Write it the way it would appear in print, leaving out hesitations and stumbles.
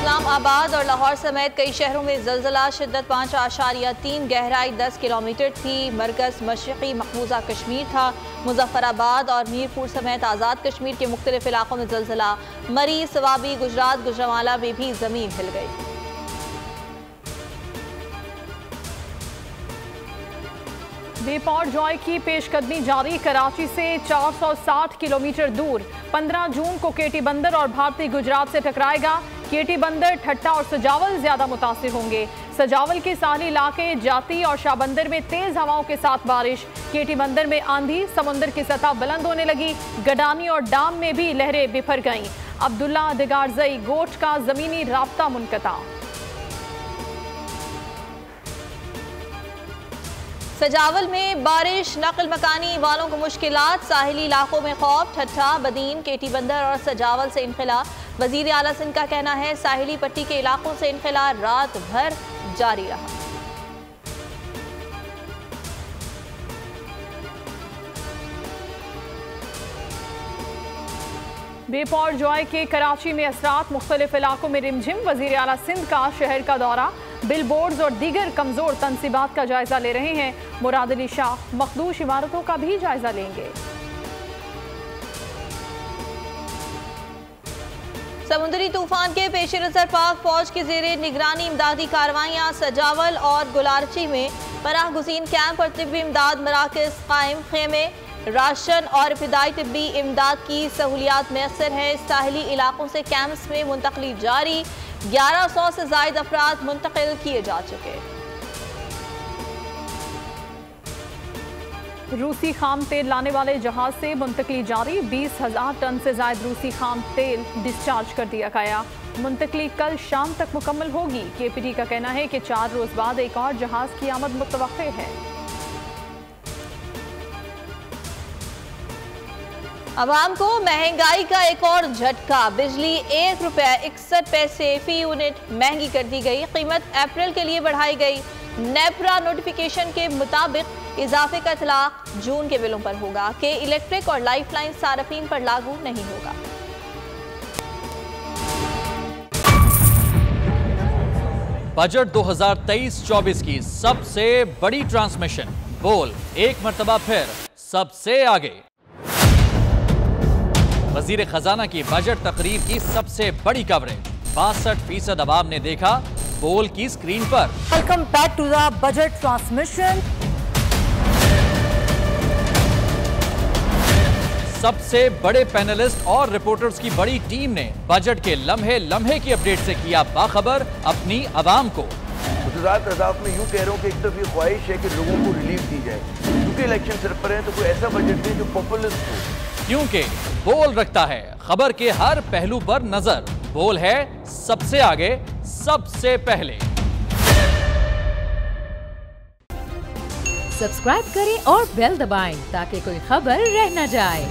इस्लामाबाद और लाहौर समेत कई शहरों में ज़लज़ला, शिद्दत 5.3, गहराई 10 किलोमीटर थी। मरकज़ मशरिक़ी मकबूजा कश्मीर था। मुज़फ़्फ़राबाद और मीरपुर समेत आज़ाद कश्मीर के मुख्तलिफ इलाकों में ज़लज़ला। मरी, सवाबी, गुजरात, गुजरांवाला में भी ज़मीन हिल गई। वेप और जॉय की पेशकदमी जारी। कराची से 460 किलोमीटर दूर 15 जून को केटी बंदर और भारतीय गुजरात से टकराएगा। केटी बंदर, ठट्टा और सजावल ज्यादा मुतासिर होंगे। सजावल के साहली इलाके जाती और शाहबंदर में तेज हवाओं के साथ बारिश। केटी बंदर में आंधी, समुद्र की सतह बुलंद होने लगी। गडानी और डाम में भी लहरें बिफर गईं। अब्दुल्ला दिगारजई गोट का जमीनी राब्ता मुनक़ता। सजावल में बारिश, नकल मकानी वालों को मुश्किलात। साहिली इलाकों में खौफ। ठट्ठा, बदीन, केटी बंदर और सजावल से इनखला। वजीर आला सिंध का कहना है साहिली पट्टी के इलाकों से इनखला रात भर जारी रहा। वेप और जॉय के कराची में असरात, मुख्तलिफ इलाकों में रिमझिम। वजीर आला सिंध का शहर का दौरा। बिल बोर्ड्स और दीगर कमजोर तनसीबात का जायजा ले रहे हैं। मुराद अली शाह मखदूश इमारतों का भी जायजा लेंगे। समुद्री तूफान के पेश नजर पाक फौज की जेर निगरानी इमदादी कार्रवाइयाँ। सजावल और गुलारची में पनाह गुज़ीन कैंप और तिब्बी इमदाद मराकज़ कायम। खेमे, राशन और इब्तिदाई तिब्बी इमदाद की सहूलियात मैसर है। साहिली इलाकों से कैंप्स में मुंतकली जारी। 1100 से ज़ायद अफराद मुंतकिल किए जा चुके। रूसी खाम तेल लाने वाले जहाज से मुंतकली जारी। 20,000 टन से ज़ायद रूसी खाम तेल डिस्चार्ज कर दिया गया। मुंतकली कल शाम तक मुकम्मल होगी। KPT का कहना है कि 4 रोज बाद एक और जहाज की आमद मुतवक्के है। अवाम को महंगाई का एक और झटका। बिजली ₹1.61 फी यूनिट महंगी कर दी गई। कीमत अप्रैल के लिए बढ़ाई गई। नेपरा नोटिफिकेशन के मुताबिक इजाफे का इतलाक जून के बिलों पर होगा कि इलेक्ट्रिक और लाइफलाइन सार्फिन पर लागू नहीं होगा। बजट 2023-24 की सबसे बड़ी ट्रांसमिशन। बोल एक मर्तबा फिर सबसे आगे। वजीर खजाना की बजट तकरीर की सबसे बड़ी कवरेज। 62% अवाम ने देखा बोल की स्क्रीन पर। Welcome back to the budget transmission. सबसे बड़े पैनलिस्ट और रिपोर्टर्स की बड़ी टीम ने बजट के लम्हे लम्हे की अपडेट से किया बाखबर अपनी अवाम को। गुजरात रज़ाक में यूं कह रहा हूं कि एक तरफ ये ख्वाहिश है कि लोगों को रिलीफ दी जाए, क्योंकि इलेक्शन सिर पर है, तो कोई ऐसा बजट दे जो पॉपुलिस्ट हो। क्योंकि बोल रखता है खबर के हर पहलू पर नजर। बोल है सबसे आगे, सबसे पहले। सब्सक्राइब करें और बेल दबाएं ताकि कोई खबर रह न जाए।